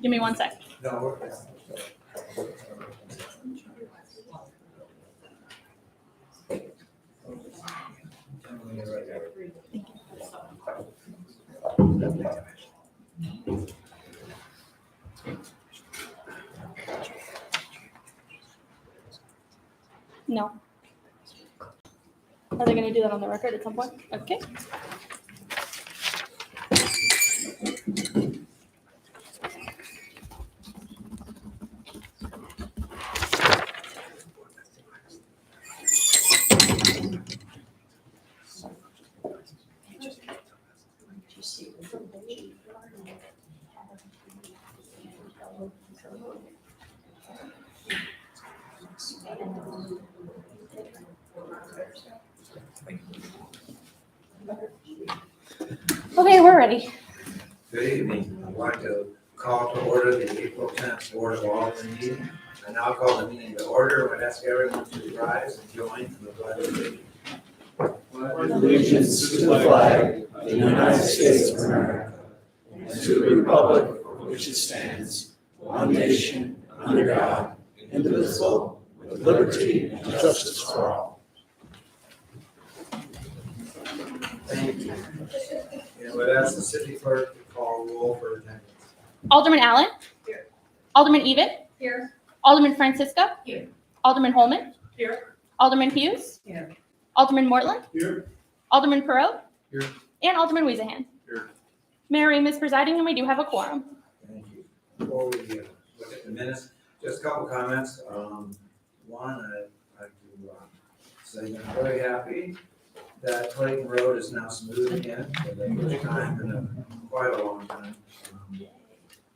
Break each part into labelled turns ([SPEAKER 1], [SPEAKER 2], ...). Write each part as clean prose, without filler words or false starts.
[SPEAKER 1] Give me 1 sec.
[SPEAKER 2] No, we're.
[SPEAKER 1] No. Are they going to do that on the record at some point? Okay. Okay, we're ready.
[SPEAKER 2] Good evening. I'd like to call to order the April 10th Board of Aldermen meeting. I now call the meeting to order. I would ask everyone to rise and join in the pledge of allegiance.
[SPEAKER 3] Allegiance to the flag of the United States of America and to the republic for which it stands, one nation, under God, indivisible, with liberty and justice for all.
[SPEAKER 2] Thank you. And I would ask the city clerk to call roll for attendance.
[SPEAKER 1] Alderman Allen.
[SPEAKER 4] Here.
[SPEAKER 1] Alderman Even.
[SPEAKER 4] Here.
[SPEAKER 1] Alderman Francisco.
[SPEAKER 4] Here.
[SPEAKER 1] Alderman Holman.
[SPEAKER 4] Here.
[SPEAKER 1] Alderman Hughes.
[SPEAKER 4] Here.
[SPEAKER 1] Alderman Mortland.
[SPEAKER 2] Here.
[SPEAKER 1] Alderman Perot.
[SPEAKER 2] Here.
[SPEAKER 1] And Alderman Weezahan.
[SPEAKER 2] Here.
[SPEAKER 1] Mayor Ream is presiding, and we do have a quorum.
[SPEAKER 2] Thank you. Before we look at the minutes, just a couple comments. One, I'd like to say that I'm very happy that Clayton Road is now smooth again for the first time in quite a long time.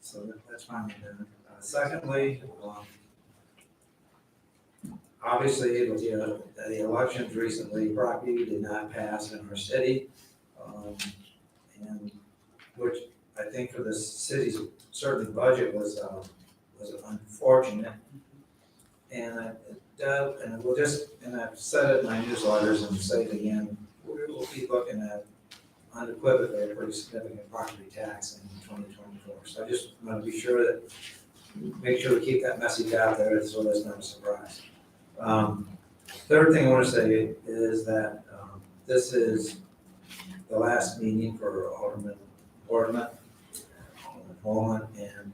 [SPEAKER 2] So that's finally done. Secondly, obviously, the elections recently, property did not pass in our city, and which I think for the city's certainly budget was unfortunate. And I've said it in my newsletters and say it again, we will be looking at unequivocally a pretty significant property tax in 2024. So I just want to be sure that, make sure we keep that message out there so that's not a surprise. Third thing I want to say is that this is the last meeting for Alderman Holman, and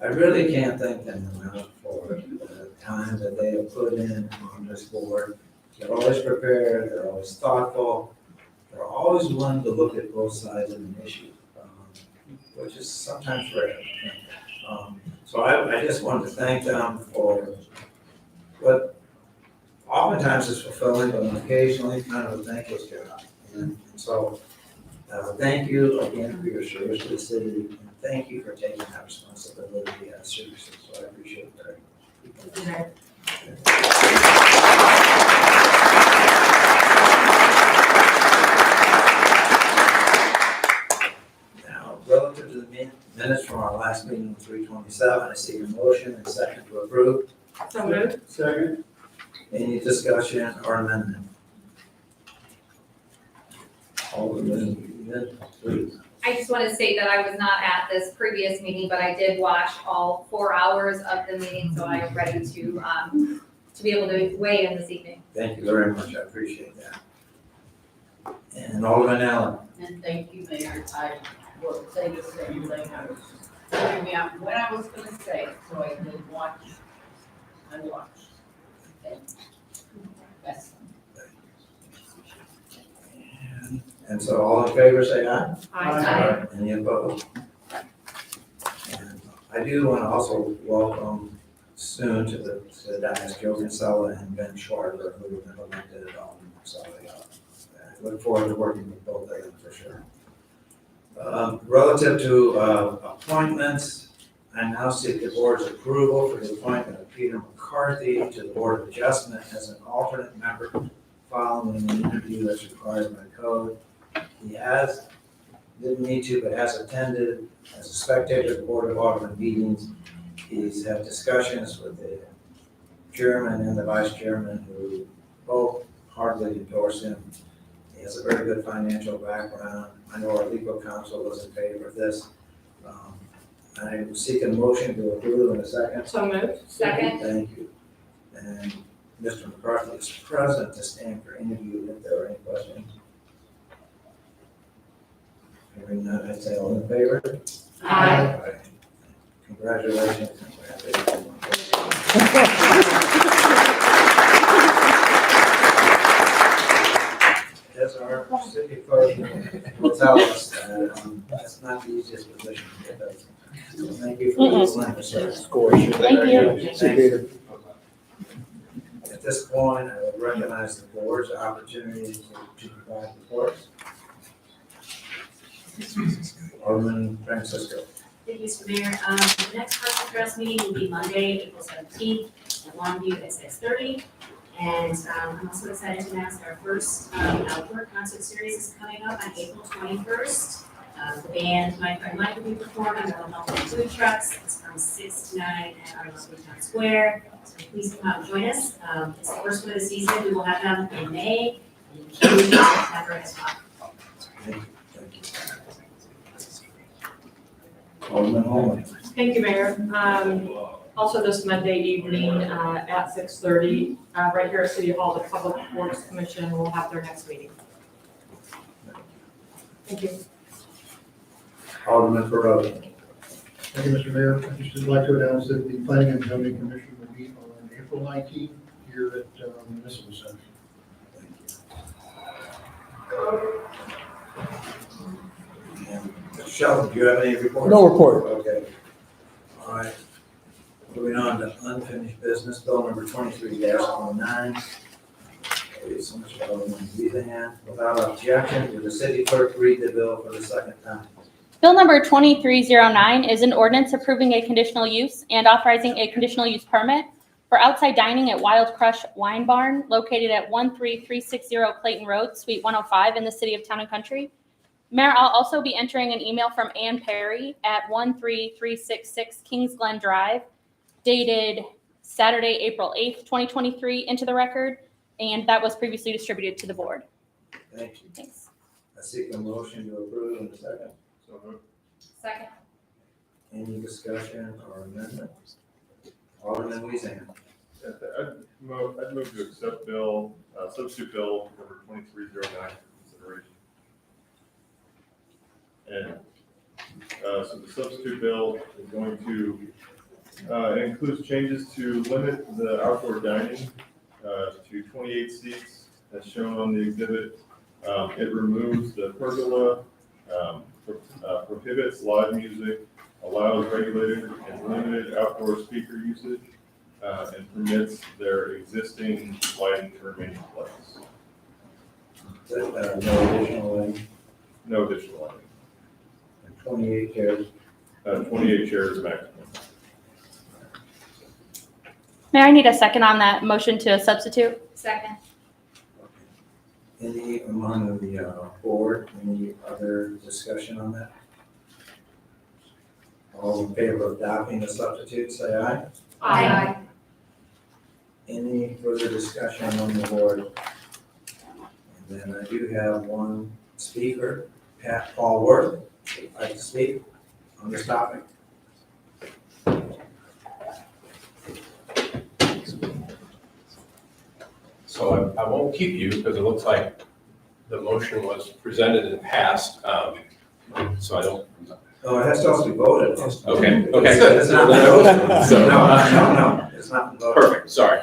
[SPEAKER 2] I really can't thank them enough for the time that they have put in on this board. They're always prepared, they're always thoughtful, they're always willing to look at both sides of an issue, which is sometimes rare. So I just wanted to thank them for what oftentimes is fulfilling, but occasionally kind of a thankless job. And so thank you again for your service to the city, and thank you for taking that responsibility seriously. So I appreciate it very much. Now, relative to the minutes from our last meeting, 3/27, I see a motion and second to approve.
[SPEAKER 4] So moved.
[SPEAKER 2] Second. Any discussion or amendment? Alderman, please.
[SPEAKER 5] I just want to state that I was not at this previous meeting, but I did watch all 4 hours of the meeting, so I am ready to be able to weigh in this evening.
[SPEAKER 2] Thank you very much, I appreciate that. And Alderman Allen.
[SPEAKER 4] And thank you, Mayor. I will say the same thing. I was figuring out what I was gonna say, so I did watch and watch. And that's.
[SPEAKER 2] And so all in favor, say aye.
[SPEAKER 5] Aye.
[SPEAKER 2] Any opposed? And I do want to also welcome soon to the dais Joe Kinsella and Ben Schwarber, who have been elected at Alderman. So I look forward to working with both of them for sure. Relative to appointments, I now seek the board's approval for the appointment of Peter McCarthy to the Board of Adjustment as an alternate member following the interview as required by code. He didn't need to, but has attended as a spectator at the Board of Aldermen meetings. He's had discussions with the chairman and the vice chairman, who both heartily endorse him. He has a very good financial background. I know our legal counsel was in favor of this. I seek a motion to approve in a second.
[SPEAKER 6] So moved.
[SPEAKER 5] Second.
[SPEAKER 2] Thank you. And Mr. McCarthy is present to stand for interview if there are any questions. Hearing none, I'd say all in favor?
[SPEAKER 6] Aye.
[SPEAKER 2] Congratulations. As our city clerk will tell us, that's not the easiest position to get done. So thank you for your service.
[SPEAKER 1] Thank you.
[SPEAKER 2] Thank you. At this point, I would recognize the board's opportunity to provide reports. Alderman Francisco.
[SPEAKER 7] Thank you, Mr. Mayor. The next Parks and Trails meeting will be Monday, April 17th at Longview at 6:30. And I'm also excited to announce our first outdoor concert series is coming up on April 21st. The band, My Friend Mike, will be performing with multiple food trucks. It's from 6 to 9 at our local town square. So please come out and join us. It's the first one of the season. We will have them in May and in June and September as well.
[SPEAKER 2] Thank you. Alderman Holman.
[SPEAKER 6] Thank you, Mayor. Also this Monday evening at 6:30, right here at City Hall, the Public Works Commission will have their next meeting. Thank you.
[SPEAKER 2] Alderman Perot.
[SPEAKER 8] Thank you, Mr. Mayor. I just would like to announce that the Planning and Zoning Commission will meet on April 19th here at Municipal Center.
[SPEAKER 2] And Sheldon, do you have any reports?
[SPEAKER 3] No report.
[SPEAKER 2] Okay. All right. Moving on to unfinished business, bill number 23-09. So much for Alderman Weezahan. Without objection, will the city clerk read the bill for the second time?
[SPEAKER 1] Bill number 2309 is an ordinance approving a conditional use and authorizing a conditional use permit for outside dining at Wild Crush Wine Barn located at 13360 Clayton Road, Suite 105 in the city of Town and Country. Mayor, I'll also be entering an email from Ann Perry at 13366 Kings Glen Drive, dated Saturday, April 8th, 2023, into the record, and that was previously distributed to the board.
[SPEAKER 2] Thank you.
[SPEAKER 1] Thanks.
[SPEAKER 2] I seek a motion to approve in a second.
[SPEAKER 5] Second.
[SPEAKER 2] Any discussion or amendment? Alderman Weezahan.
[SPEAKER 9] I'd move to accept bill, substitute bill number 2309 for consideration. And so the substitute bill is going to, it includes changes to limit the outdoor dining to 28 seats as shown on the exhibit. It removes the pergola, prohibits live music, allows regulated and limited outdoor speaker usage, and permits their existing lighting to remain in place.
[SPEAKER 2] No additional lighting,
[SPEAKER 9] No additional lighting.
[SPEAKER 2] and 28 chairs.
[SPEAKER 9] 28 chairs maximum.
[SPEAKER 1] Mayor, I need a second on that motion to substitute.
[SPEAKER 5] Second.
[SPEAKER 2] Any among the board, any other discussion on that? All in favor of adopting the substitute, say aye.
[SPEAKER 5] Aye.
[SPEAKER 2] Any further discussion on the board? And then I do have one speaker, Paul Worth, would like to speak on this topic.
[SPEAKER 10] So I won't keep you because it looks like the motion was presented and passed. So I don't.
[SPEAKER 2] Oh, it has to also be voted.
[SPEAKER 10] Okay, good.
[SPEAKER 2] It's not voted.
[SPEAKER 10] So-
[SPEAKER 2] No, it's not voted.
[SPEAKER 10] Perfect, sorry.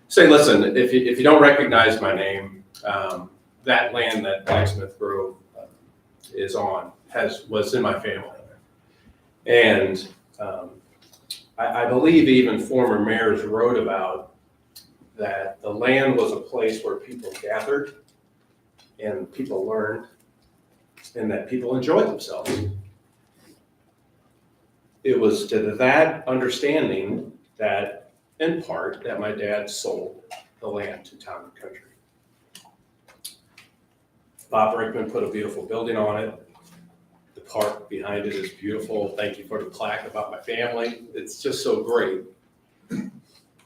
[SPEAKER 10] Say, listen, if you don't recognize my name, that land that Blacksmith Grove is on was in my family. And I believe even former mayors wrote about that the land was a place where people gathered and people learned and that people enjoyed themselves. It was to that understanding that, in part, that my dad sold the land to Town and Country. Bob Brinkman put a beautiful building on it. The park behind it is beautiful. Thank you for the plaque about my family. It's just so great.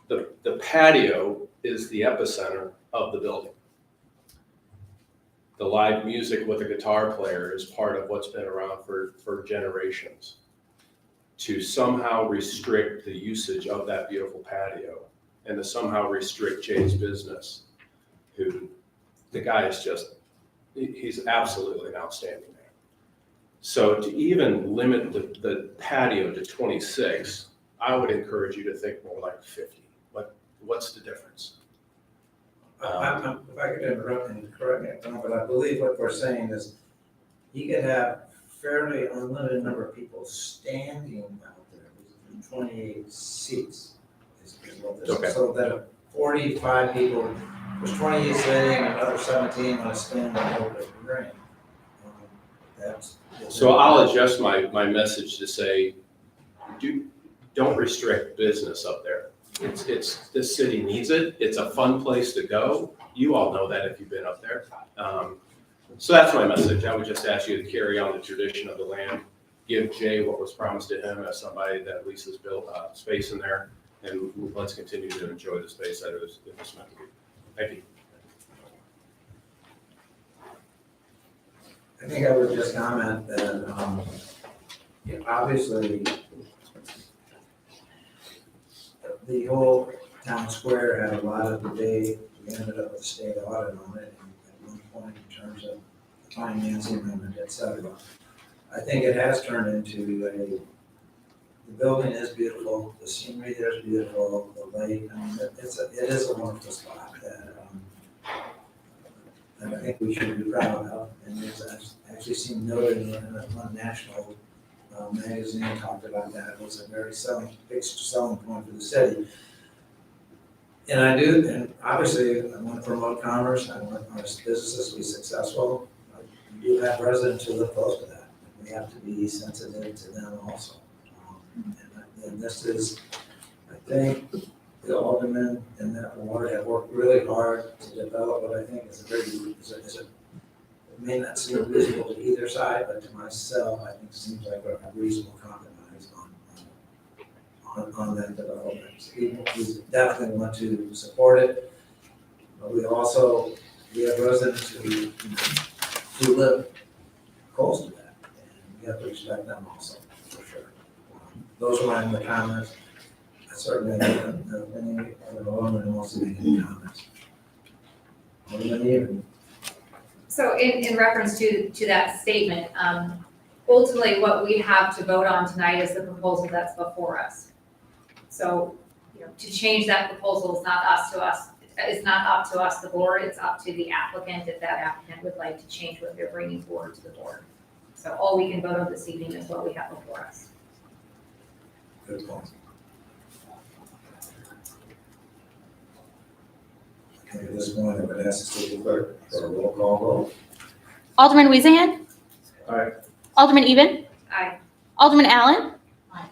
[SPEAKER 10] The patio is the epicenter of the building. The live music with a guitar player is part of what's been around for generations. to somehow restrict the usage of that beautiful patio and to somehow restrict Jay's business, who, the guy is just, he's absolutely an outstanding man. So to even limit the patio to 26, I would encourage you to think more like 50. What's the difference?
[SPEAKER 2] If I could interrupt and correct me if I'm wrong, but I believe what we're saying is you could have fairly unlimited number of people standing out there, 28 seats. Is what this is.
[SPEAKER 10] Okay.
[SPEAKER 2] So that if 45 people, there's 28 sitting and another 17 want to stand on the ring. That's.
[SPEAKER 10] So I'll adjust my message to say, don't restrict business up there. This city needs it. It's a fun place to go. You all know that if you've been up there. So that's my message. I would just ask you to carry on the tradition of the land, give Jay what was promised to him as somebody that at least has built space in there, and let's continue to enjoy the space that it was meant to be. Thank you.
[SPEAKER 2] I think I would just comment that, obviously, the whole town square had a lot of debate. We ended up with a state audit on it at one point in terms of financing and et cetera. I think it has turned into the building is beautiful, the scenery there is beautiful, the lake, I mean, it is a wonderful spot that I think we should be proud of. And it's actually seen noted in one national magazine talked about that. It was a very big selling point for the city. And I do, and obviously I want to promote commerce. I want our businesses to be successful. We do have residents who live close to that. We have to be sensitive to them also. And this is, I think, the aldermen in that ward have worked really hard to develop what I think is it may not seem reasonable to either side, but to myself, I think it seems like a reasonable compromise on that development. So we definitely want to support it, but we have residents who live close to that, and we have to respect them also, for sure. Those are my comments. I certainly don't know if any other alderman wants to make any comments. Alderman Even.
[SPEAKER 5] So in reference to that statement, ultimately what we have to vote on tonight is the proposal that's before us. So, to change that proposal is not up to us, the board, it's up to the applicant if that applicant would like to change what they're bringing forward to the board. So all we can vote on this evening is what we have before us.
[SPEAKER 2] Good point. Okay, at this point, I would ask the city clerk for a roll call vote.
[SPEAKER 1] Alderman Weezahan.
[SPEAKER 9] Aye.
[SPEAKER 1] Alderman Even.
[SPEAKER 5] Aye.
[SPEAKER 1] Alderman Allen.
[SPEAKER 4] Aye.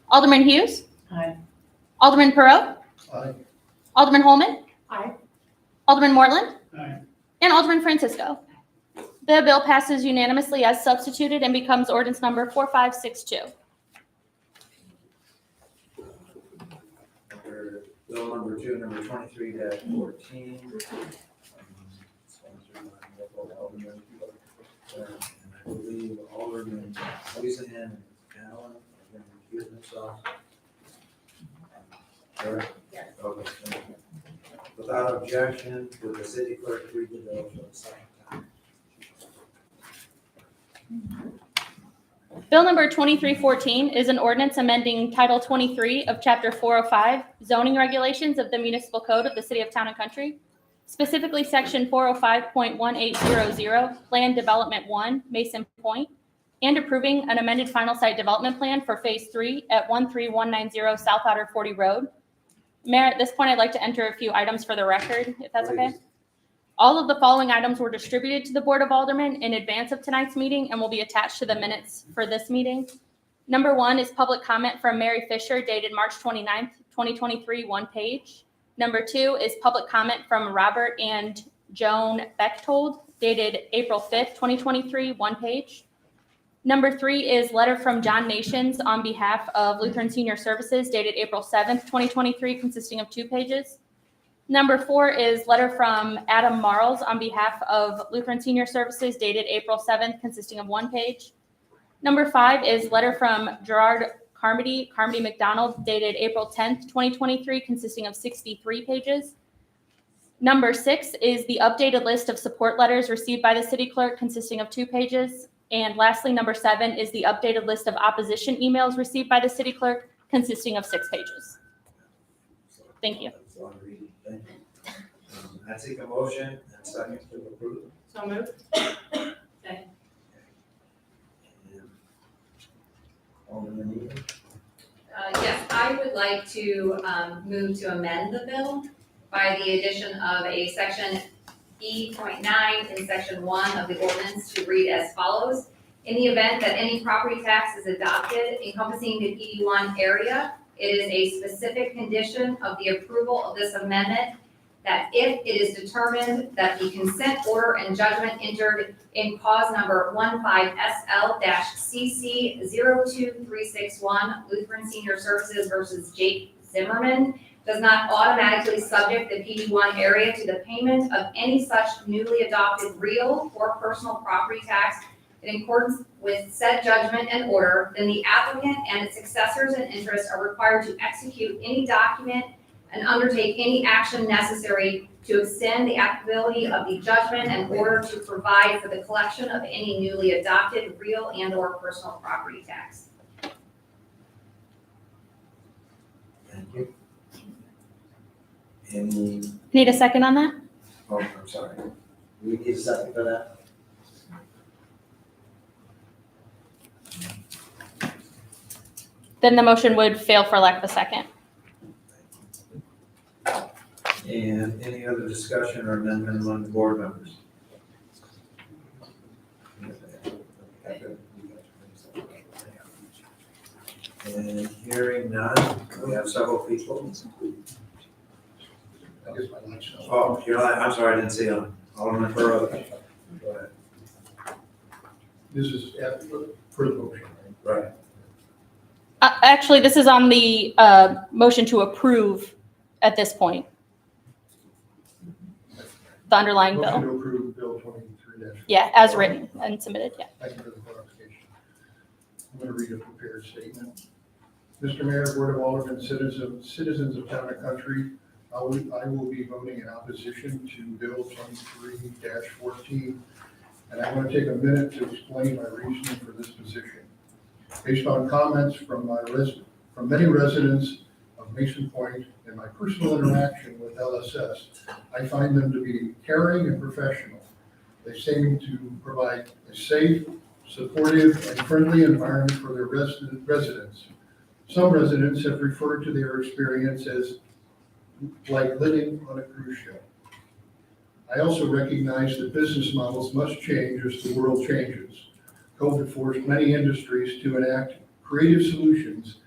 [SPEAKER 1] Alderman Hughes.
[SPEAKER 4] Aye.
[SPEAKER 1] Alderman Perot.
[SPEAKER 8] Aye.
[SPEAKER 1] Alderman Holman.
[SPEAKER 6] Aye.
[SPEAKER 1] Alderman Mortland.
[SPEAKER 8] Aye.
[SPEAKER 1] And Alderman Francisco. The bill passes unanimously as substituted and becomes ordinance number 4562.
[SPEAKER 2] Bill number 23-14. Sponsored by local alderman. And I believe Alderman Weezahan and Allen are going to recuse themselves. Correct?
[SPEAKER 4] Yes.
[SPEAKER 2] Okay, thank you. Without objection, would the city clerk read the bill for the second time?
[SPEAKER 1] Bill number 2314 is an ordinance amending Title 23 of Chapter 405, zoning regulations of the municipal code of the city of Town and Country, specifically Section 405.1800, Plan Development 1, Mason Point, and approving an amended final site development plan for Phase 3 at 13190 South Outer 40 Road. Mayor, at this point, I'd like to enter a few items for the record, if that's okay.
[SPEAKER 2] Please.
[SPEAKER 1] All of the following items were distributed to the Board of Aldermen in advance of tonight's meeting and will be attached to the minutes for this meeting. Number 1 is public comment from Mary Fisher dated March 29th, 2023, 1 page. Number 2 is public comment from Robert and Joan Bechtold dated April 5th, 2023, 1 page. Number 3 is letter from John Nations on behalf of Lutheran Senior Services dated April 7th, 2023, consisting of 2 pages. Number 4 is letter from Adam Marles on behalf of Lutheran Senior Services dated April 7th, consisting of 1 page. Number 5 is letter from Gerard Carmody McDonald dated April 10th, 2023, consisting of 63 pages. Number 6 is the updated list of support letters received by the city clerk, consisting of 2 pages. And lastly, number 7 is the updated list of opposition emails received by the city clerk, consisting of 6 pages. Thank you.
[SPEAKER 2] That's a lot of reading. Thank you. I take a motion and second to approve.
[SPEAKER 6] So moved.
[SPEAKER 2] And Alderman Eden.
[SPEAKER 5] Yes, I would like to move to amend the bill by the addition of a section E.9 in section 1 of the ordinance to read as follows. In the event that any property tax is adopted encompassing the PD1 area, it is a specific condition of the approval of this amendment that if it is determined that the consent order and judgment entered in cause number 15SL-CC02361 Lutheran Senior Services versus Jake Zimmerman does not automatically subject the PD1 area to the payment of any such newly adopted real or personal property tax in accordance with said judgment and order, then the applicant and its successors and interests are required to execute any document and undertake any action necessary to extend the applicability of the judgment and order to provide for the collection of any newly adopted real and or personal property tax.
[SPEAKER 2] Thank you. Any,
[SPEAKER 1] Need a second on that?
[SPEAKER 2] oh, I'm sorry. We need a second for that?
[SPEAKER 1] Then the motion would fail for lack of a second.
[SPEAKER 2] And any other discussion or amendment among the board members? And hearing none, we have several people.
[SPEAKER 8] I guess my light's not.
[SPEAKER 2] Oh, you're like, I'm sorry, I didn't see them. Alderman Burrow. Go ahead.
[SPEAKER 8] This is for the motion, right?
[SPEAKER 2] Right.
[SPEAKER 1] Actually, this is on the motion to approve at this point. The underlying
[SPEAKER 8] Motion
[SPEAKER 1] bill.
[SPEAKER 8] to approve Bill 23-.
[SPEAKER 1] Yeah, as written and submitted, yeah.
[SPEAKER 8] Thank you for the clarification. I'm going to read a prepared statement. Mr. Mayor, Board of Aldermen, citizens of Town and Country, I will be voting in opposition to Bill 23-14, and I want to take a minute to explain my reasoning for this position. Based on comments from many residents of Mason Point and my personal interaction with LSS, I find them to be caring and professional. They seem to provide a safe, supportive, and friendly environment for their residents. Some residents have referred to their experience as like living on a cruise ship. I also recognize that business models must change as the world changes. COVID forced many industries to enact creative solutions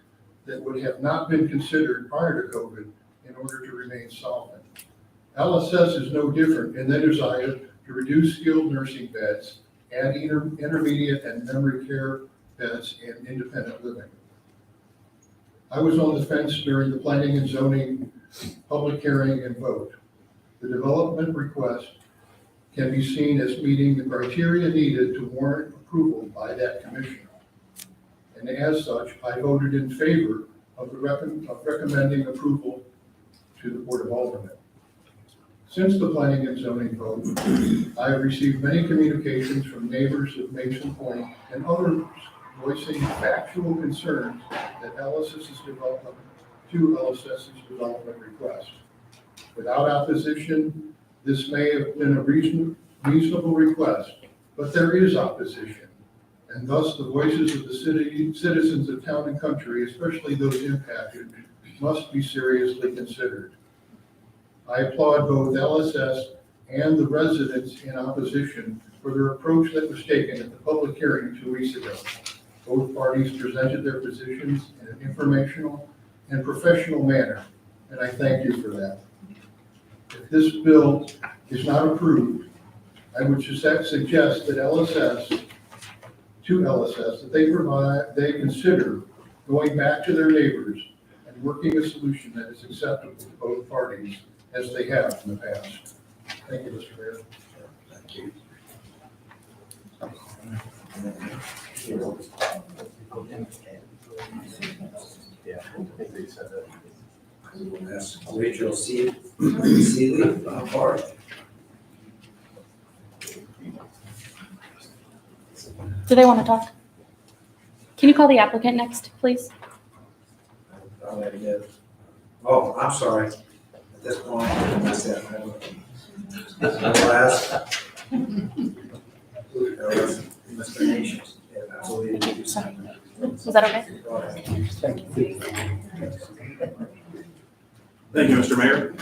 [SPEAKER 8] that would have not been considered prior to COVID in order to remain solvent. LSS is no different in their desire to reduce skilled nursing beds, add intermediate and memory care beds, and independent living. I was on the fence during the planning and zoning public hearing and vote. The development request can be seen as meeting the criteria needed to warrant approval by that commission. And as such, I voted in favor of recommending approval to the Board of Aldermen. Since the planning and zoning vote, I have received many communications from neighbors of Mason Point and others voicing factual concerns that LSS's development request. Without opposition, this may have been a reasonable request, but there is opposition, and thus the voices of the citizens of Town and Country, especially those impacted, must be seriously considered. I applaud both LSS and the residents in opposition for their approach that was taken at the public hearing 2 weeks ago. Both parties presented their positions in an informational and professional manner, and I thank you for that. If this bill is not approved, I would suggest that that they consider going back to their neighbors and working a solution that is acceptable to both parties as they have in the past. Thank you, Mr. Mayor.
[SPEAKER 2] Thank you.
[SPEAKER 10] think they said that.
[SPEAKER 2] I will ask Rachel Seeley, Bart.
[SPEAKER 1] Do they want to talk? Can you call the applicant next, please?
[SPEAKER 2] I'll let you. Oh, I'm sorry. At this point, that's it. I will ask. Mr. Nations. I believe you
[SPEAKER 1] Sorry. Is that okay?
[SPEAKER 2] Go ahead.
[SPEAKER 3] Thank you, Mr. Mayor.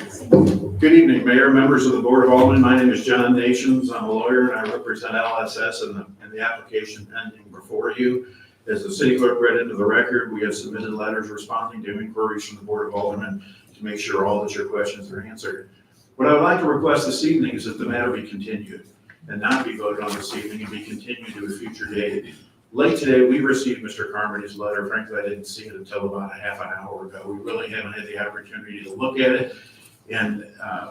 [SPEAKER 3] Good evening, Mayor, members of the Board of Aldermen. My name is John Nations. I'm a lawyer and I represent LSS and the application pending before you. As the city clerk read into the record, we have submitted letters responding to inquiries from the Board of Aldermen to make sure all of your questions are answered. What I would like to request this evening is that the matter be continued and not be voted on this evening and be continued to a future date. Late today, we received Mr. Carmody's letter. Frankly, I didn't see it until about a half an hour ago. We really haven't had the opportunity to look at it. And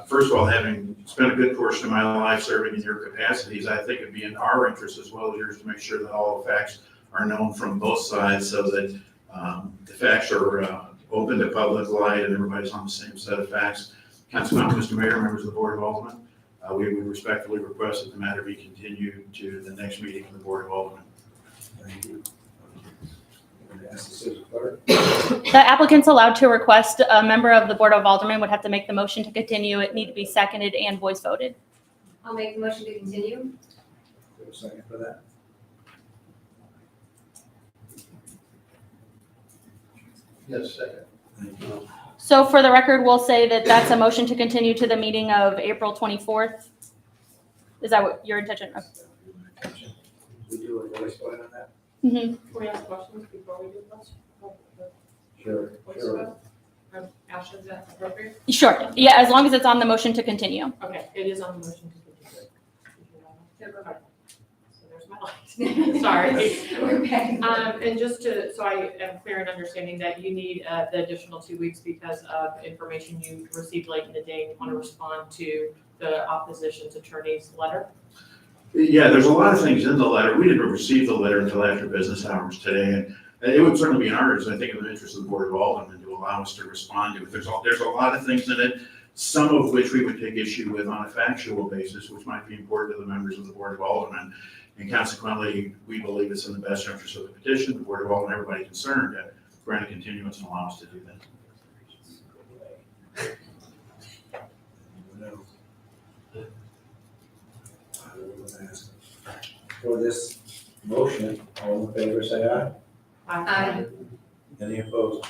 [SPEAKER 3] first of all, having spent a good portion of my life serving in your capacities, I think it'd be in our interest as well as yours to make sure that all the facts are known from both sides so that the facts are open to public light and everybody's on the same set of facts. Consequently, Mr. Mayor, members of the Board of Aldermen, we would respectfully request that the matter be continued to the next meeting of the Board of Aldermen.
[SPEAKER 2] Thank you. I'm going to ask the city clerk.
[SPEAKER 1] The applicant's allowed to request, a member of the Board of Aldermen would have to make the motion to continue. It need to be seconded and voice voted.
[SPEAKER 5] I'll make the motion to continue.
[SPEAKER 2] Do you have a second for that?
[SPEAKER 8] Yes, second.
[SPEAKER 2] Thank you.
[SPEAKER 1] So for the record, we'll say that that's a motion to continue to the meeting of April 24th. Is that what your intention?
[SPEAKER 2] We do a voice vote on that?
[SPEAKER 1] Mm-hmm.
[SPEAKER 6] Can we ask questions before we do this?
[SPEAKER 2] Sure, sure.
[SPEAKER 6] Ash, is that appropriate?
[SPEAKER 1] Sure. Yeah, as long as it's on the motion to continue.
[SPEAKER 6] Okay, it is on the motion to continue. Okay. So there's my light. Sorry.
[SPEAKER 5] We're back.
[SPEAKER 6] And just to, so I am clear in understanding that you need the additional 2 weeks because of information you received late in the day. You want to respond to the opposition's attorney's letter?
[SPEAKER 3] Yeah, there's a lot of things in the letter. We didn't receive the letter until after business hours today. And it would certainly be in ours, I think, in the interest of the Board of Aldermen to allow us to respond to it. There's a lot of things in it, some of which we would take issue with on a factual basis, which might be important to the members of the Board of Aldermen. And consequently, we believe it's in the best interest of the petition, the Board of Aldermen, everybody concerned, to grant a continuance and allow us to do that.
[SPEAKER 2] No. I will ask. For this motion, all in favor, say aye.
[SPEAKER 5] Aye.
[SPEAKER 2] Any opposed?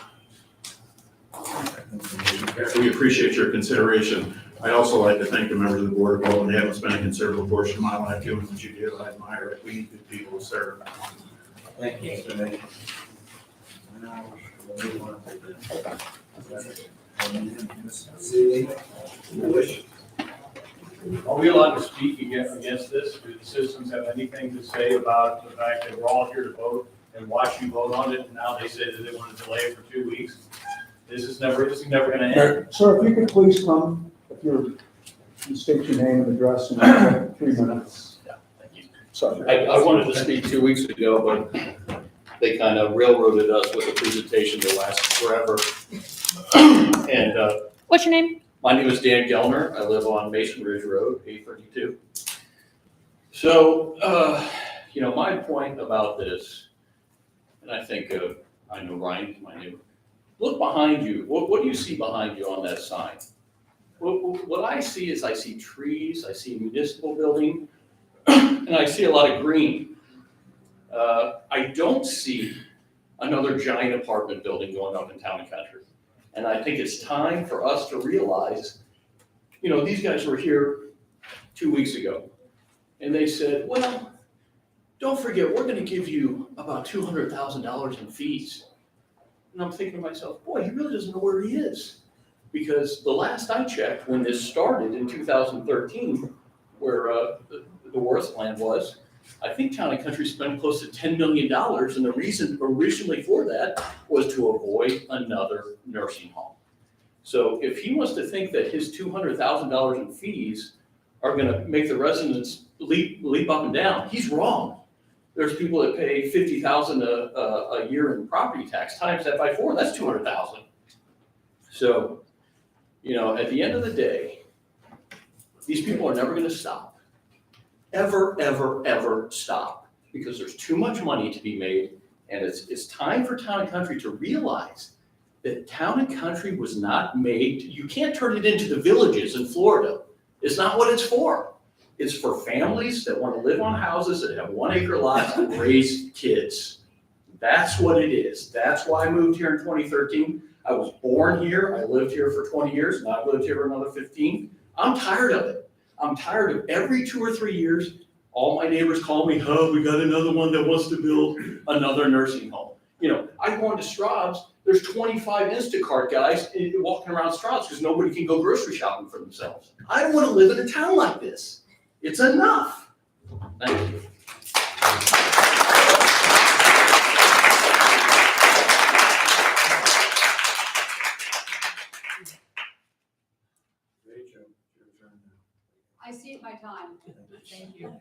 [SPEAKER 3] We appreciate your consideration. I'd also like to thank the members of the Board of Aldermen. Having spent a considerable portion of my life doing what you do, I admire it. We need good people to serve.
[SPEAKER 2] Thank you, Mr. Nate. Now, we'll move on to the Ms. Seeley. You wish.
[SPEAKER 11] Are we allowed to speak against this? Do the citizens have anything to say about the fact that we're all here to vote and watch you vote on it? And now they say that they want to delay it for 2 weeks. This is never going to end.
[SPEAKER 12] Sir, if you could please come, if you state your name and address in 3 minutes.
[SPEAKER 11] Yeah, thank you.
[SPEAKER 12] Sorry.
[SPEAKER 11] I wanted to speak 2 weeks ago, but they kind of railroaded us with a presentation that lasted forever. And
[SPEAKER 1] What's your name?
[SPEAKER 11] my name is Dan Gellner. I live on Mason Ridge Road, 832. So, my point about this, and I think I know Ryan's my neighbor. Look behind you. What do you see behind you on that sign? What I see is I see trees, I see a municipal building, and I see a lot of green. I don't see another giant apartment building going up in Town and Country. And I think it's time for us to realize, these guys were here 2 weeks ago, and they said, well, don't forget, we're gonna give you about $200,000 in fees. And I'm thinking to myself, boy, he really doesn't know where he is. Because the last I checked, when this started in 2013, where the Worth land was, I think Town and Country spent close to $10 million, and the reason originally for that was to avoid another nursing home. So if he wants to think that his $200,000 in fees are gonna make the residents leap up and down, he's wrong. There's people that pay $50,000 a year in property tax, times that by 4, that's $200,000. So, you know, at the end of the day, these people are never gonna stop. Ever, ever, ever stop. Because there's too much money to be made, and it's time for Town and Country to realize that Town and Country was not made, you can't turn it into the villages in Florida. It's not what it's for. It's for families that wanna live on houses that have 1 acre lots and raise kids. That's what it is. That's why I moved here in 2013. I was born here, I lived here for 20 years, and I've lived here for another 15. I'm tired of it. I'm tired of every 2 or 3 years, all my neighbors call me, oh, we got another one that wants to build another nursing home. You know, I go into Straub's, there's 25 Instacart guys walking around Straub's because nobody can go grocery shopping for themselves. I don't want to live in a town like this. It's enough. Thank you.
[SPEAKER 2] Rachel, your turn now.
[SPEAKER 13] I see it my time. Thank you.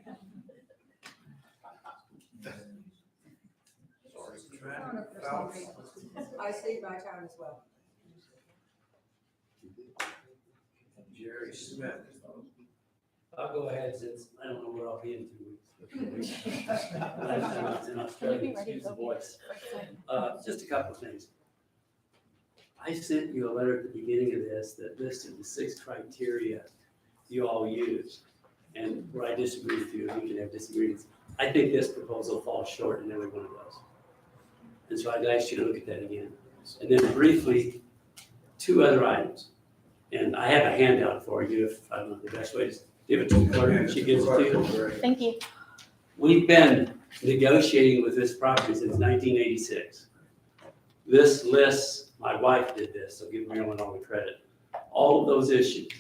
[SPEAKER 13] I see my time as well.
[SPEAKER 2] Jerry Smith.
[SPEAKER 14] I'll go ahead since I don't know where I'll be in 2 weeks. Last in Australia, excuse the voice. Just a couple of things. I sent you a letter at the beginning of this that listed the 6 criteria you all use. And where I disagree with you, we can have disagreements. I think this proposal falls short in every one of those. And so I'd ask you to look at that again. And then briefly, 2 other items. And I have a handout for you if, I don't know, the best way is give it to the clerk and she gives it to you.
[SPEAKER 1] Thank you.
[SPEAKER 14] We've been negotiating with this property since 1986. This lists, my wife did this, so give Marilyn all the credit. All of those issues.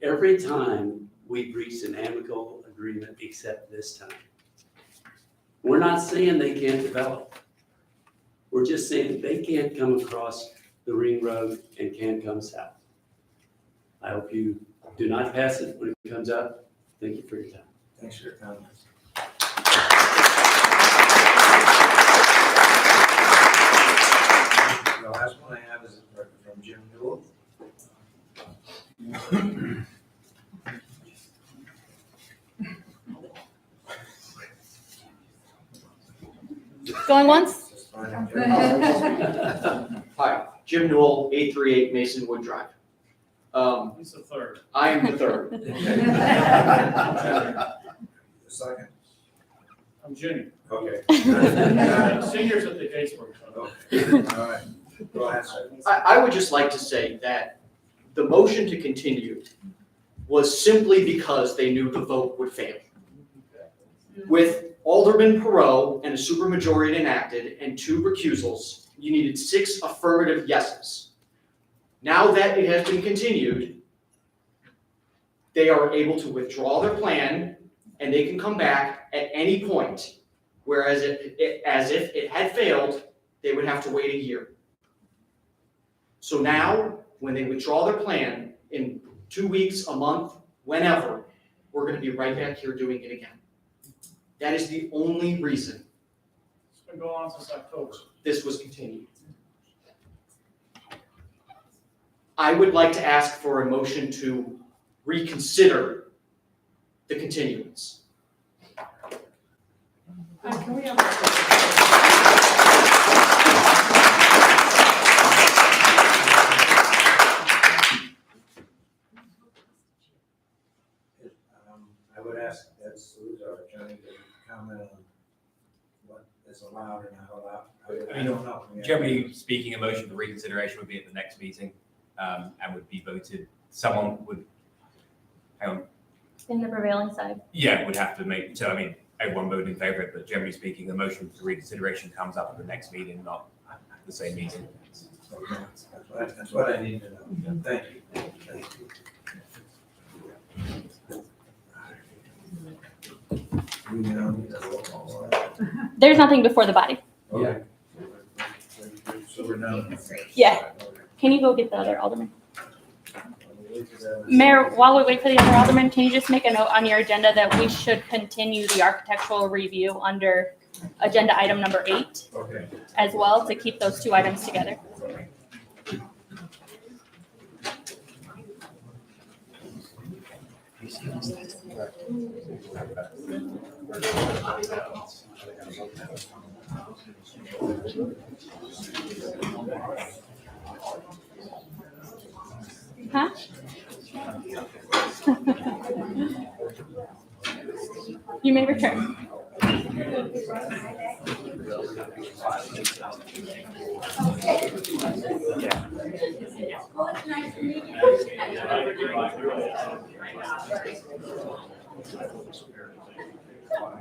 [SPEAKER 14] Every time we've reached an amicable agreement except this time. We're not saying they can't develop. We're just saying they can't come across the ring road and can't come south. I hope you do not pass it when it comes up. Thank you for your time.
[SPEAKER 2] Thanks for your comments. The last one I have is from Jim Newell.
[SPEAKER 1] Going once?
[SPEAKER 2] Just find him, Jim.
[SPEAKER 15] Hi, Jim Newell, 838 Masonwood Drive.
[SPEAKER 3] He's the third.
[SPEAKER 15] I am the third.
[SPEAKER 2] The second.
[SPEAKER 3] I'm Jimmy.
[SPEAKER 2] Okay.
[SPEAKER 3] Seniors at the casework.
[SPEAKER 2] Okay, all right. Go ahead, sir.
[SPEAKER 15] I would just like to say that the motion to continue was simply because they knew the vote would fail. With Alderman Perot and a supermajority enacted and 2 recusals, you needed 6 affirmative yeses. Now that it has been continued, they are able to withdraw their plan and they can come back at any point. Whereas as if it had failed, they would have to wait a year. So now, when they withdraw their plan in 2 weeks, a month, whenever, we're gonna be right back here doing it again. That is the only reason
[SPEAKER 3] It's been going on since October.
[SPEAKER 15] this was continued. I would like to ask for a motion to reconsider the continuance.
[SPEAKER 6] Can we have
[SPEAKER 2] I would ask Ed Saluzar, our attorney, to comment on what is allowed or not allowed. I don't know.
[SPEAKER 16] Generally speaking, a motion for reconsideration would be at the next meeting, and would be voted, someone would,
[SPEAKER 1] In the prevailing side.
[SPEAKER 16] yeah, would have to make, so I mean, everyone voted in favor of it, but generally speaking, the motion for reconsideration comes up at the next meeting, not at the same meeting.
[SPEAKER 2] Okay, that's what I need to know. Thank you. Thank you. We now need to roll call.
[SPEAKER 1] There's nothing before the body.
[SPEAKER 2] Okay. So we're done.
[SPEAKER 1] Yeah. Can you go get the other alderman? Mayor, while we wait for the other alderman, can you just make a note on your agenda that we should continue the architectural review under agenda item number 8
[SPEAKER 2] Okay.
[SPEAKER 1] as well, to keep those 2 items together? Huh? You may return.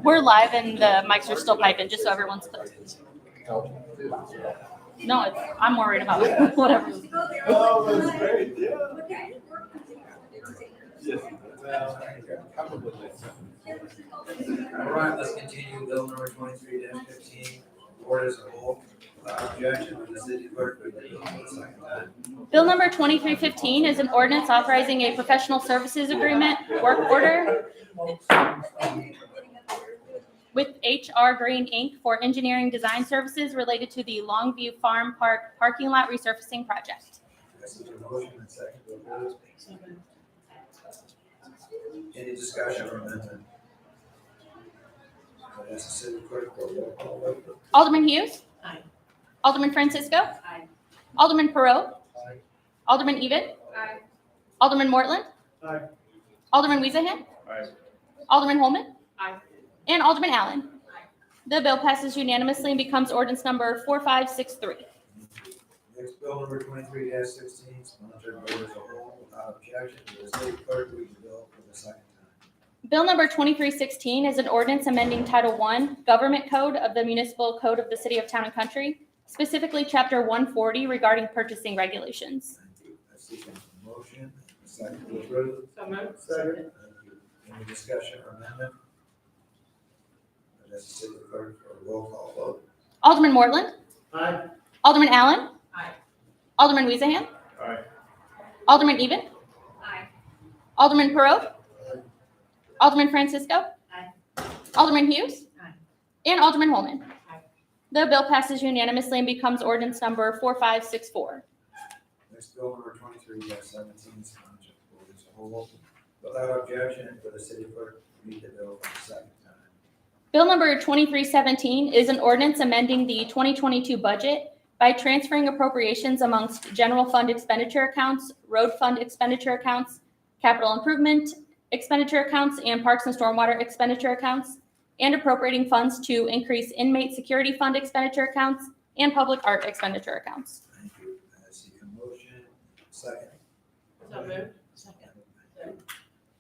[SPEAKER 1] We're live and the mics are still piping, just so everyone's clear. No, I'm worried about whatever.
[SPEAKER 9] Oh, that's great, yeah.
[SPEAKER 2] All right, let's continue. Bill number 23-15, board as a whole. Objection with the city clerk read the bill for the second time.
[SPEAKER 1] Bill number 2315 is an ordinance authorizing a professional services agreement work order with HR Green Inc. for engineering design services related to the Longview Farm Park parking lot resurfacing project.
[SPEAKER 2] I see a motion and second to approve. Any discussion or amendment? I'd ask the city clerk for a roll call vote.
[SPEAKER 1] Alderman Hughes.
[SPEAKER 4] Aye.
[SPEAKER 1] Alderman Francisco.
[SPEAKER 4] Aye.
[SPEAKER 1] Alderman Perot.
[SPEAKER 2] Aye.
[SPEAKER 1] Alderman Even.
[SPEAKER 4] Aye.
[SPEAKER 1] Alderman Mortland.
[SPEAKER 2] Aye.
[SPEAKER 1] Alderman Weezahan.
[SPEAKER 9] Aye.
[SPEAKER 1] Alderman Holman.
[SPEAKER 6] Aye.
[SPEAKER 1] And Alderman Allen. The bill passes unanimously and becomes ordinance number 4563.
[SPEAKER 2] Next, bill number 23-16, sponsored board as a whole without objection. Will the city clerk read the bill for the second time?
[SPEAKER 1] Bill number 2316 is an ordinance amending Title I Government Code of the Municipal Code of the City of Town and Country, specifically Chapter 140 regarding purchasing regulations.
[SPEAKER 2] Thank you. I see a motion, a second to approve.
[SPEAKER 6] So moved.
[SPEAKER 2] Second. Thank you. Any discussion or amendment? I'd ask the city clerk for a roll call vote.
[SPEAKER 1] Alderman Mortland.
[SPEAKER 2] Aye.
[SPEAKER 1] Alderman Allen.
[SPEAKER 4] Aye.
[SPEAKER 1] Alderman Weezahan.
[SPEAKER 9] Aye.
[SPEAKER 1] Alderman Even.
[SPEAKER 4] Aye.
[SPEAKER 1] Alderman Perot. Alderman Francisco.
[SPEAKER 4] Aye.
[SPEAKER 1] Alderman Hughes.
[SPEAKER 4] Aye.
[SPEAKER 1] And Alderman Holman.
[SPEAKER 6] Aye.
[SPEAKER 1] The bill passes unanimously and becomes ordinance number 4564.
[SPEAKER 2] Next, bill number 23-17, sponsored board as a whole without objection. For the city clerk read the bill for the second time.
[SPEAKER 1] Bill number 2317 is an ordinance amending the 2022 budget by transferring appropriations amongst general fund expenditure accounts, road fund expenditure accounts, capital improvement expenditure accounts, and parks and stormwater expenditure accounts, and appropriating funds to increase inmate security fund expenditure accounts and public art expenditure accounts.
[SPEAKER 2] Thank you. I see a motion, second.
[SPEAKER 6] So moved.
[SPEAKER 4] Second.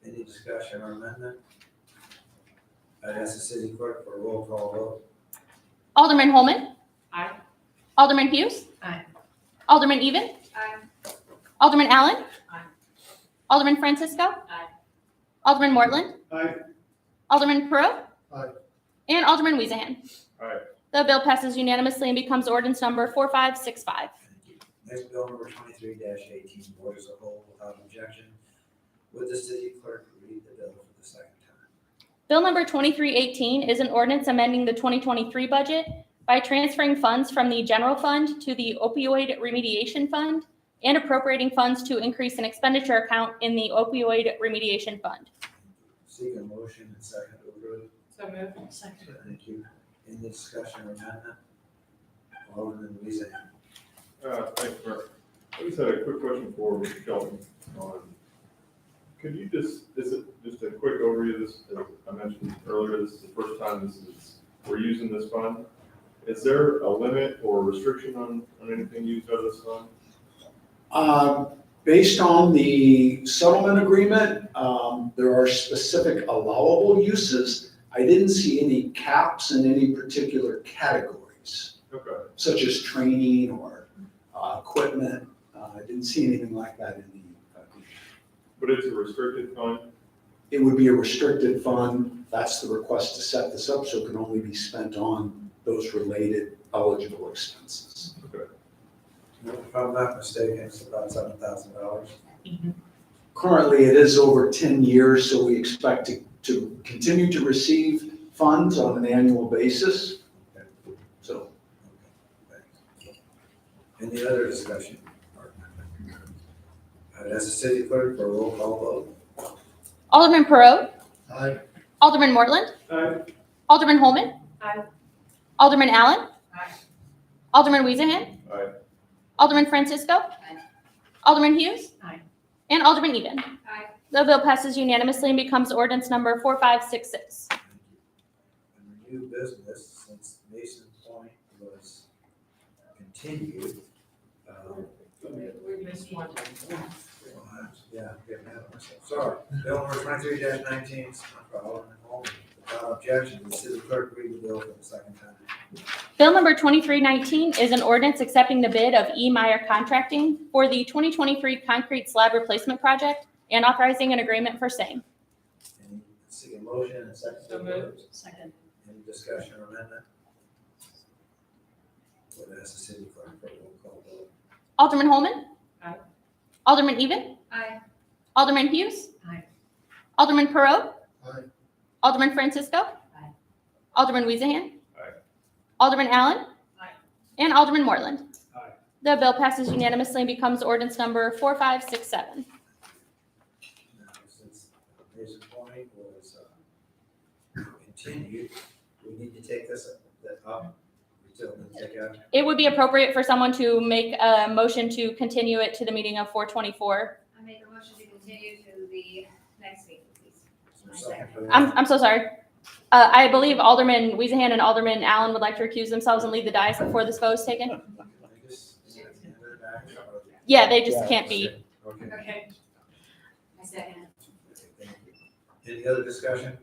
[SPEAKER 2] Any discussion or amendment? I'd ask the city clerk for a roll call vote.
[SPEAKER 1] Alderman Holman.
[SPEAKER 6] Aye.
[SPEAKER 1] Alderman Hughes.
[SPEAKER 4] Aye.
[SPEAKER 1] Alderman Even.
[SPEAKER 4] Aye.
[SPEAKER 1] Alderman Allen.
[SPEAKER 4] Aye.
[SPEAKER 1] Alderman Francisco.
[SPEAKER 4] Aye.
[SPEAKER 1] Alderman Mortland.
[SPEAKER 2] Aye.
[SPEAKER 1] Alderman Perot.
[SPEAKER 8] Aye.
[SPEAKER 1] And Alderman Weezahan.
[SPEAKER 9] Aye.
[SPEAKER 1] The bill passes unanimously and becomes ordinance number 4565.
[SPEAKER 2] Thank you. Next, bill number 23-18, board as a whole without objection. Would the city clerk read the bill for the second time?
[SPEAKER 1] Bill number 2318 is an ordinance amending the 2023 budget by transferring funds from the general fund to the opioid remediation fund and appropriating funds to increase an expenditure account in the opioid remediation fund.
[SPEAKER 2] Seek a motion and second to approve.
[SPEAKER 6] So moved. Second.
[SPEAKER 2] Thank you. Any discussion or amendment? Alderman Weezahan.
[SPEAKER 9] Thanks, Mark. I just had a quick question for Mr. Shelton. Could you just, is it just a quick overview of this? As I mentioned earlier, this is the first time we're using this fund. Is there a limit or restriction on anything used out of this fund?
[SPEAKER 3] Based on the settlement agreement, there are specific allowable uses. I didn't see any caps in any particular categories,
[SPEAKER 9] Okay.
[SPEAKER 3] such as training or equipment. I didn't see anything like that in the agreement.
[SPEAKER 9] But it's a restricted fund?
[SPEAKER 3] It would be a restricted fund. That's the request to set this up, so it can only be spent on those related eligible expenses.
[SPEAKER 9] Okay.
[SPEAKER 2] If I'm not mistaken, it's about $7,000.
[SPEAKER 3] Currently, it is over 10 years, so we expect to continue to receive funds on an annual basis. So,
[SPEAKER 2] Thanks. Any other discussion? I'd ask the city clerk for a roll call vote.
[SPEAKER 1] Alderman Perot.
[SPEAKER 8] Aye.
[SPEAKER 1] Alderman Mortland.
[SPEAKER 9] Aye.
[SPEAKER 1] Alderman Holman.
[SPEAKER 6] Aye.
[SPEAKER 1] Alderman Allen.
[SPEAKER 4] Aye.
[SPEAKER 1] Alderman Weezahan.
[SPEAKER 9] Aye.
[SPEAKER 1] Alderman Francisco. Alderman Hughes.
[SPEAKER 4] Aye.
[SPEAKER 1] And Alderman Even.
[SPEAKER 5] Aye.
[SPEAKER 1] The bill passes unanimously and becomes ordinance number 4566.
[SPEAKER 2] Under new business, since Mason Point was continued,
[SPEAKER 6] We missed one.
[SPEAKER 2] yeah, getting ahead of myself. Sorry. Bill number 23-19, sponsored by Alderman Holman. Without objection, the city clerk read the bill for the second time.
[SPEAKER 1] Bill number 2319 is an ordinance accepting the bid of E. Meyer Contracting for the 2023 concrete slab replacement project and authorizing an agreement for same.
[SPEAKER 2] Any, seek a motion and second.
[SPEAKER 6] So moved.
[SPEAKER 4] Second.
[SPEAKER 2] Any discussion or amendment? Would ask the city clerk for a roll call vote.
[SPEAKER 1] Alderman Holman.
[SPEAKER 6] Aye.
[SPEAKER 1] Alderman Even.
[SPEAKER 5] Aye.
[SPEAKER 1] Alderman Hughes.
[SPEAKER 4] Aye.
[SPEAKER 1] Alderman Perot.
[SPEAKER 8] Aye.
[SPEAKER 1] Alderman Francisco.
[SPEAKER 4] Aye.
[SPEAKER 1] Alderman Weezahan.
[SPEAKER 9] Aye.
[SPEAKER 1] Alderman Allen.
[SPEAKER 4] Aye.
[SPEAKER 1] And Alderman Moreland.
[SPEAKER 14] Aye.
[SPEAKER 1] The bill passes unanimously and becomes ordinance number 4567.
[SPEAKER 2] Now, since Mason Point was continued, we need to take this up. We still need to take out.
[SPEAKER 1] It would be appropriate for someone to make a motion to continue it to the meeting of 424.
[SPEAKER 5] I make a motion to continue to the next meeting, please.
[SPEAKER 2] Is there a second for that?
[SPEAKER 1] I'm so sorry. I believe Alderman Weezahan and Alderman Allen would like to recuse themselves and leave the dais before this vote is taken.
[SPEAKER 2] Can I just- is it at the end of the back, or-
[SPEAKER 1] Yeah, they just can't be.
[SPEAKER 2] Okay.
[SPEAKER 4] Okay. I second it.
[SPEAKER 2] Okay, thank you. Any other discussion?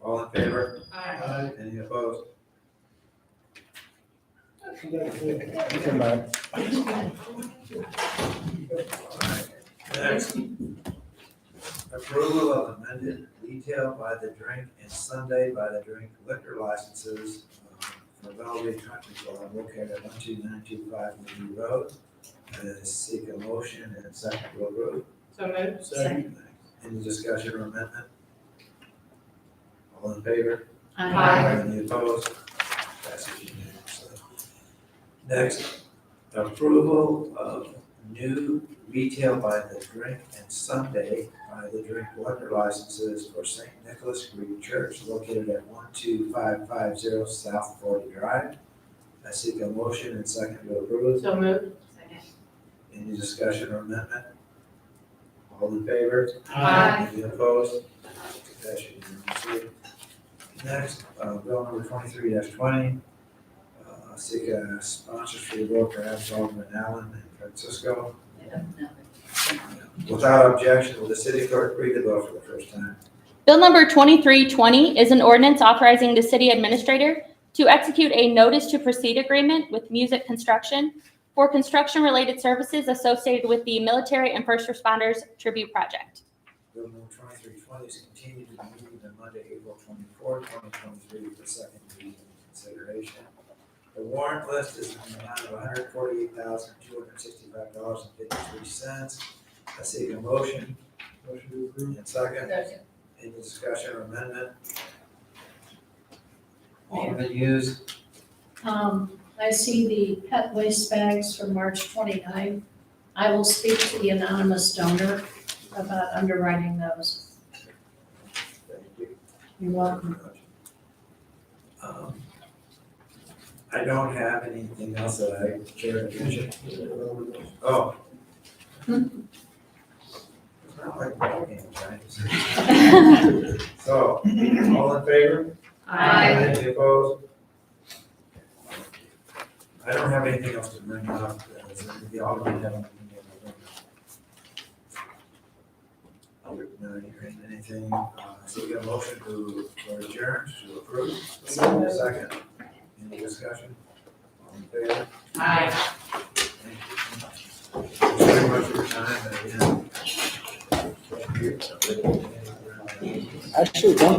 [SPEAKER 2] All in favor?
[SPEAKER 8] Aye.
[SPEAKER 2] Any opposed?
[SPEAKER 12] Come back.
[SPEAKER 2] Next, approval of amended retail by the drink and Sunday by the drink liquor licenses for Valley Country Club located at 12925 Lee Road. Seek a motion and second to approve.
[SPEAKER 6] So moved.
[SPEAKER 8] Second.
[SPEAKER 2] Any discussion or amendment? All in favor?
[SPEAKER 6] Aye.
[SPEAKER 2] Any opposed? Passes unanimously. Next, approval of new retail by the drink and Sunday by the drink liquor licenses for St. Nicholas Greek Church located at 12550 South 40 Drive. I seek a motion and second to approve.
[SPEAKER 6] So moved.
[SPEAKER 4] Second.
[SPEAKER 2] Any discussion or amendment? All in favor?
[SPEAKER 6] Aye.
[SPEAKER 2] Any opposed? Passes unanimously. Next, bill number 23-20. Seek a sponsors for the bill, perhaps Alderman Allen and Francisco. Without objection, will the city clerk read the bill for the first time?
[SPEAKER 1] Bill number 2320 is an ordinance authorizing the city administrator to execute a notice to proceed agreement with Music Construction for construction-related services associated with the Military and First Responders Tribute Project.
[SPEAKER 2] Bill number 2320 is continued to the meeting on Monday, April 24, 2023, for second reading and consideration. The warrant list is in the amount of $148,265.53. I seek a motion.
[SPEAKER 8] Motion to approve.
[SPEAKER 2] And second.
[SPEAKER 4] Second.
[SPEAKER 2] Any discussion or amendment? Alderman Hughes.
[SPEAKER 17] I see the pet waste bags for March 29. I will speak to the anonymous donor about underwriting those.
[SPEAKER 2] Thank you.
[SPEAKER 17] You're welcome.
[SPEAKER 2] I don't have anything else that I care to mention. Oh. It's not like ball games, right? So, all in favor?
[SPEAKER 6] Aye.
[SPEAKER 2] Any opposed? I don't have anything else to bring up. The Alderman have anything? No, you hearing anything? So we got a motion to adjourn, to approve. Second. Any discussion? All in favor?
[SPEAKER 6] Aye.
[SPEAKER 2] Thank you very much for your time. And again, thank you.
[SPEAKER 12] Actually, one